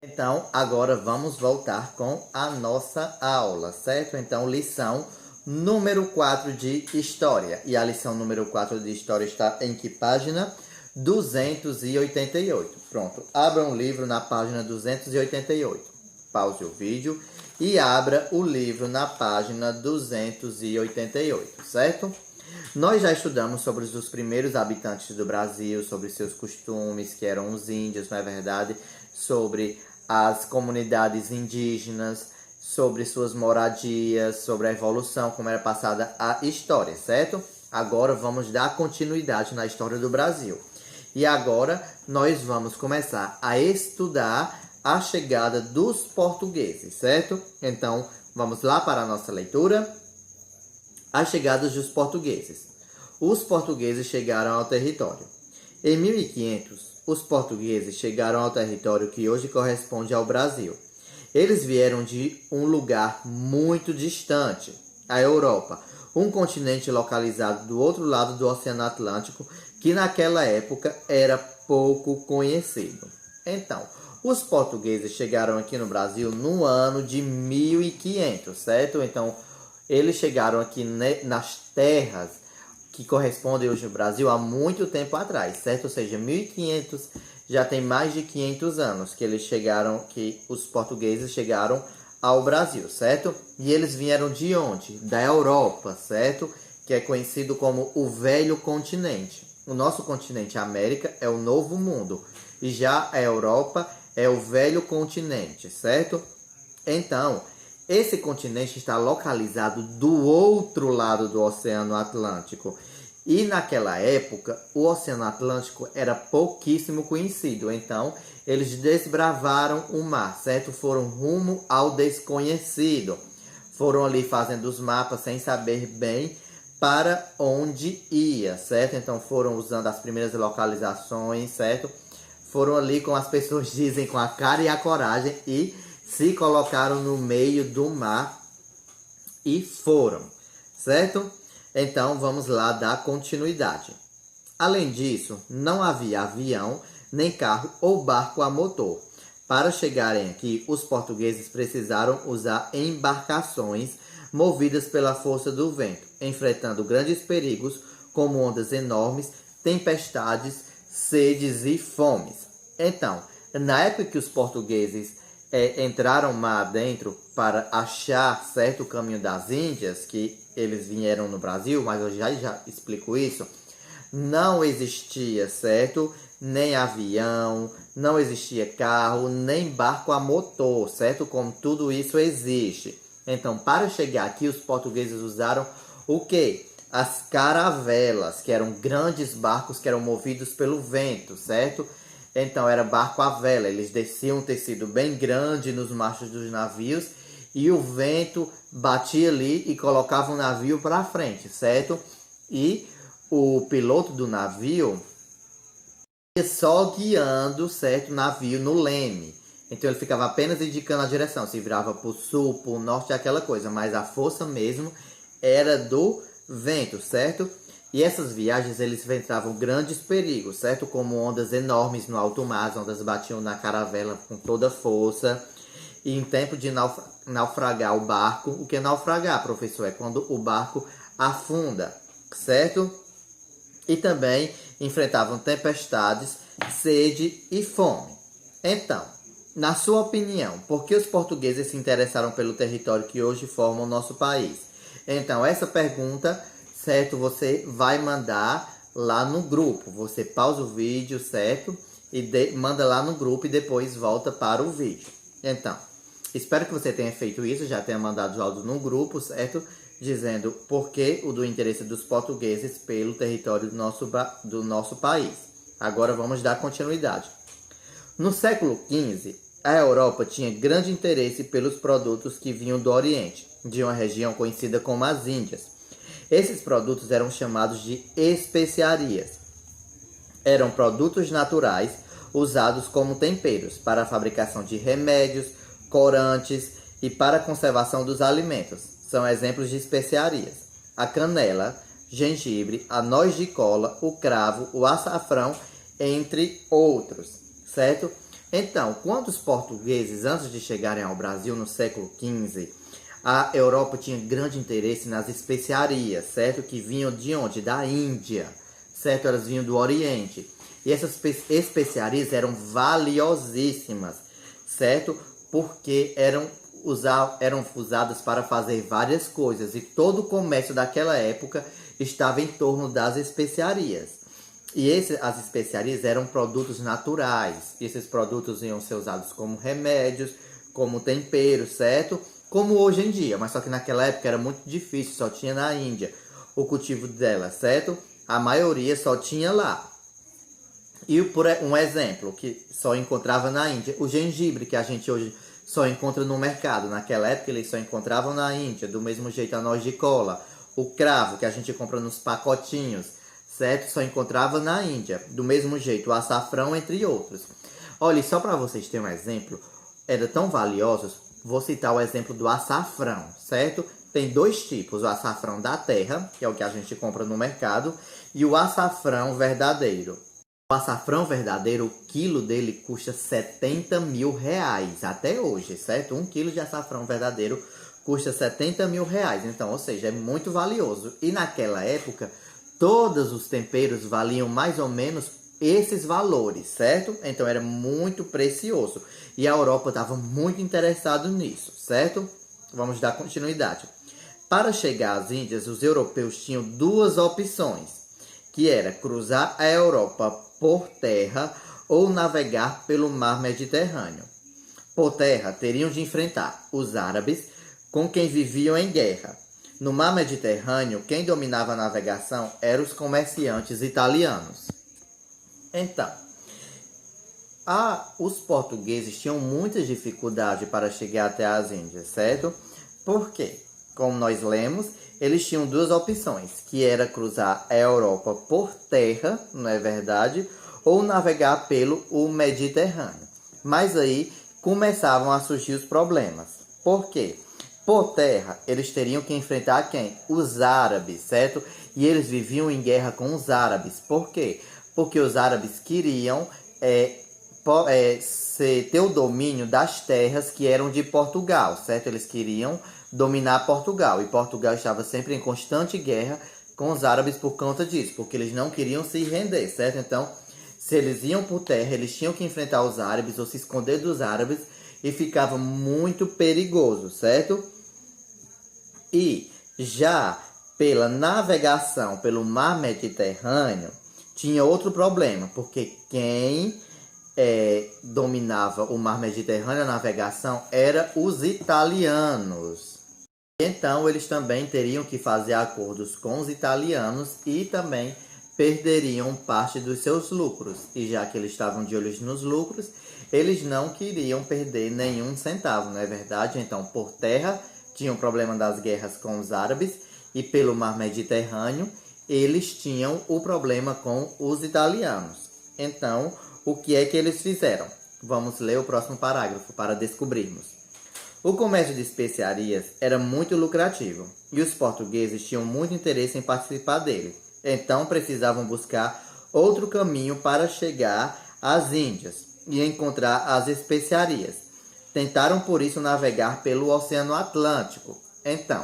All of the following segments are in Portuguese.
Então, agora vamos voltar com a nossa aula, certo? Então, lição número 4 de História. E a lição número 4 de História está em que página? 288. Pronto, abra um livro na página 288. Pause o vídeo e abra o livro na página 288, certo? Nós já estudamos sobre os primeiros habitantes do Brasil, sobre seus costumes, que eram os índios, não é verdade? Sobre as comunidades indígenas, sobre suas moradias, sobre a evolução, como era passada a história, certo? Agora vamos dar continuidade na história do Brasil. E agora nós vamos começar a estudar a chegada dos portugueses, certo? Então, vamos lá para a nossa leitura. A chegada dos portugueses. Os portugueses chegaram ao território. Em 1500, os portugueses chegaram ao território que hoje corresponde ao Brasil. Eles vieram de um lugar muito distante, a Europa, um continente localizado do outro lado do Oceano Atlântico, que naquela época era pouco conhecido. Então, os portugueses chegaram aqui no Brasil no ano de 1500, certo? Então, eles chegaram aqui nas terras que correspondem hoje ao Brasil há muito tempo atrás, certo? Ou seja, 1500 já tem mais de 500 anos que os portugueses chegaram ao Brasil, certo? E eles vieram de onde? Da Europa, certo? Que é conhecido como o Velho Continente. O nosso continente, a América, é o Novo Mundo. E já a Europa é o Velho Continente, certo? Então, esse continente está localizado do outro lado do Oceano Atlântico. E naquela época, o Oceano Atlântico era pouquíssimo conhecido. Então, eles desbravaram o mar, certo? Foram rumo ao desconhecido. Foram ali fazendo os mapas sem saber bem para onde ia, certo? Então, foram usando as primeiras localizações, certo? Foram ali, como as pessoas dizem, com a cara e a coragem e se colocaram no meio do mar e foram, certo? Então, vamos lá dar continuidade. Além disso, não havia avião, nem carro ou barco a motor. Para chegarem aqui, os portugueses precisaram usar embarcações movidas pela força do vento, enfrentando grandes perigos como ondas enormes, tempestades, sedes e fomes. Então, na época que os portugueses entraram mar adentro para achar certo o caminho das Índias, que eles vieram no Brasil, mas eu já explico isso, não existia, certo? Nem avião, não existia carro, nem barco a motor, certo? Como tudo isso existe. Então, para chegar aqui, os portugueses usaram o quê? As caravelas, que eram grandes barcos que eram movidos pelo vento, certo? Então, era barco à vela. Eles desciam um tecido bem grande nos machos dos navios e o vento batia ali e colocava o navio para frente, certo? E o piloto do navio ia só guiando, certo, o navio no leme. Então, ele ficava apenas indicando a direção, se virava para o sul, para o norte, aquela coisa. Mas a força mesmo era do vento, certo? E essas viagens, eles enfrentavam grandes perigos, certo? Como ondas enormes no alto mar, as ondas batiam na caravela com toda força. E em tempo de naufragar o barco, o que é naufragar, professor? É quando o barco afunda, certo? E também enfrentavam tempestades, sede e fome. Então, na sua opinião, por que os portugueses se interessaram pelo território que hoje forma o nosso país? Então, essa pergunta, certo, você vai mandar lá no grupo. Você pausa o vídeo, certo? E manda lá no grupo e depois volta para o vídeo. Então, espero que você tenha feito isso, já tenha mandado o áudio no grupo, certo? Dizendo por que o do interesse dos portugueses pelo território do nosso país. Agora vamos dar continuidade. No século XV, a Europa tinha grande interesse pelos produtos que vinham do Oriente, de uma região conhecida como as Índias. Esses produtos eram chamados de especiarias. Eram produtos naturais usados como temperos para a fabricação de remédios, corantes e para a conservação dos alimentos. São exemplos de especiarias: a canela, gengibre, a noz de cola, o cravo, o açafrão, entre outros, certo? Então, quando os portugueses, antes de chegarem ao Brasil no século XV, a Europa tinha grande interesse nas especiarias, certo? Que vinham de onde? Da Índia, certo? Elas vinham do Oriente. E essas especiarias eram valiosíssimas, certo? Porque eram usadas para fazer várias coisas. E todo o comércio daquela época estava em torno das especiarias. E as especiarias eram produtos naturais. E esses produtos iam ser usados como remédios, como temperos, certo? Como hoje em dia. Mas só que naquela época era muito difícil. Só tinha na Índia o cultivo dela, certo? A maioria só tinha lá. E por um exemplo que só encontrava na Índia, o gengibre, que a gente hoje só encontra no mercado. Naquela época eles só encontravam na Índia, do mesmo jeito a noz de cola. O cravo, que a gente compra nos pacotinhos, certo? Só encontrava na Índia, do mesmo jeito o açafrão, entre outros. Olha, só para vocês terem um exemplo, eram tão valiosos, vou citar o exemplo do açafrão, certo? Tem dois tipos, o açafrão da terra, que é o que a gente compra no mercado, e o açafrão verdadeiro. O açafrão verdadeiro, o quilo dele custa 70 mil reais até hoje, certo? 1 quilo de açafrão verdadeiro custa 70 mil reais. Então, ou seja, é muito valioso. E naquela época, todos os temperos valiam mais ou menos esses valores, certo? Então, era muito precioso. E a Europa estava muito interessada nisso, certo? Vamos dar continuidade. Para chegar às Índias, os europeus tinham duas opções, que era cruzar a Europa por terra ou navegar pelo mar Mediterrâneo. Por terra, teriam de enfrentar os árabes, com quem viviam em guerra. No mar Mediterrâneo, quem dominava a navegação eram os comerciantes italianos. Então, os portugueses tinham muita dificuldade para chegar até as Índias, certo? Por quê? Como nós lemos, eles tinham duas opções, que era cruzar a Europa por terra, não é verdade? Ou navegar pelo o Mediterrâneo. Mas aí começavam a surgir os problemas. Por quê? Por terra, eles teriam que enfrentar quem? Os árabes, certo? E eles viviam em guerra com os árabes. Por quê? Porque os árabes queriam ter o domínio das terras que eram de Portugal, certo? Eles queriam dominar Portugal. E Portugal estava sempre em constante guerra com os árabes por conta disso, porque eles não queriam se render, certo? Então, se eles iam por terra, eles tinham que enfrentar os árabes ou se esconder dos árabes e ficava muito perigoso, certo? E já pela navegação pelo mar Mediterrâneo, tinha outro problema, porque quem dominava o mar Mediterrâneo, a navegação, era os italianos. Então, eles também teriam que fazer acordos com os italianos e também perderiam parte dos seus lucros. E já que eles estavam de olho nos lucros, eles não queriam perder nenhum centavo, não é verdade? Então, por terra, tinha o problema das guerras com os árabes e pelo mar Mediterrâneo, eles tinham o problema com os italianos. Então, o que é que eles fizeram? Vamos ler o próximo parágrafo para descobrirmos. O comércio de especiarias era muito lucrativo e os portugueses tinham muito interesse em participar dele. Então precisavam buscar outro caminho para chegar às Índias e encontrar as especiarias. Tentaram por isso navegar pelo Oceano Atlântico. Então,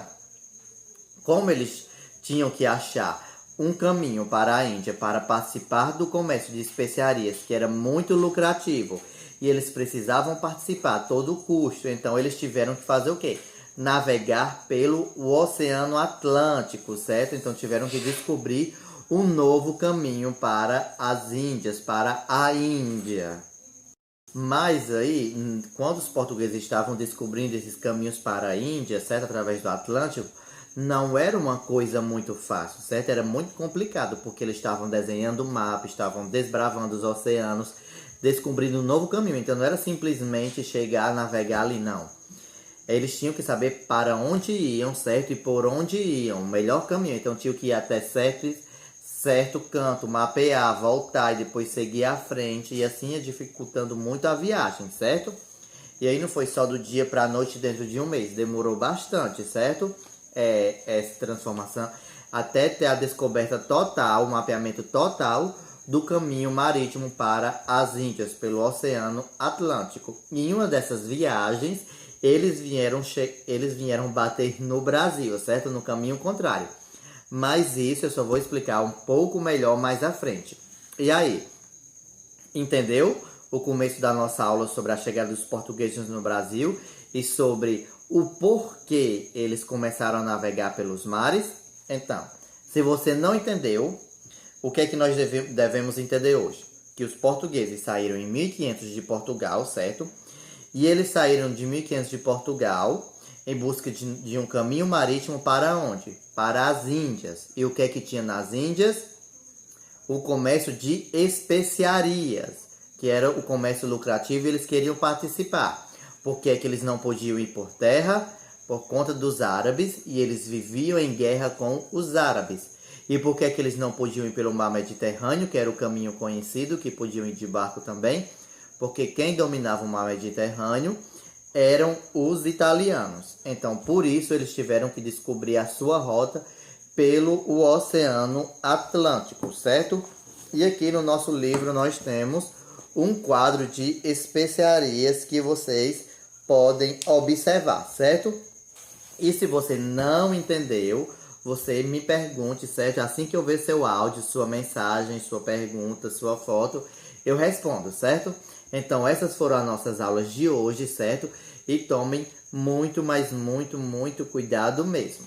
como eles tinham que achar um caminho para a Índia para participar do comércio de especiarias, que era muito lucrativo, e eles precisavam participar a todo custo, então eles tiveram que fazer o quê? Navegar pelo Oceano Atlântico, certo? Então tiveram que descobrir um novo caminho para as Índias, para a Índia. Mas aí, quando os portugueses estavam descobrindo esses caminhos para a Índia, certo? Através do Atlântico, não era uma coisa muito fácil, certo? Era muito complicado, porque eles estavam desenhando o mapa, estavam desbravando os oceanos, descobrindo um novo caminho. Então não era simplesmente chegar, navegar ali, não. Eles tinham que saber para onde iam, certo? E por onde iam, o melhor caminho. Então tinham que ir até certo canto, mapear, voltar e depois seguir à frente. E assim ia dificultando muito a viagem, certo? E aí não foi só do dia para a noite dentro de um mês. Demorou bastante, certo? Essa transformação até ter a descoberta total, o mapeamento total do caminho marítimo para as Índias, pelo Oceano Atlântico. Em uma dessas viagens, eles vieram bater no Brasil, certo? No caminho contrário. Mas isso eu só vou explicar um pouco melhor mais à frente. E aí, entendeu o começo da nossa aula sobre a chegada dos portugueses no Brasil e sobre o porquê eles começaram a navegar pelos mares? Então, se você não entendeu, o que é que nós devemos entender hoje? Que os portugueses saíram em 1500 de Portugal, certo? E eles saíram de 1500 de Portugal em busca de um caminho marítimo para onde? Para as Índias. E o que é que tinha nas Índias? O comércio de especiarias, que era o comércio lucrativo, e eles queriam participar. Por que é que eles não podiam ir por terra? Por conta dos árabes, e eles viviam em guerra com os árabes. E por que é que eles não podiam ir pelo mar Mediterrâneo, que era o caminho conhecido, que podiam ir de barco também? Porque quem dominava o mar Mediterrâneo eram os italianos. Então, por isso, eles tiveram que descobrir a sua rota pelo Oceano Atlântico, certo? E aqui no nosso livro nós temos um quadro de especiarias que vocês podem observar, certo? E se você não entendeu, você me pergunte, certo? Assim que eu ver seu áudio, sua mensagem, sua pergunta, sua foto, eu respondo, certo? Então, essas foram as nossas aulas de hoje, certo? E tomem muito, mas muito, muito cuidado mesmo.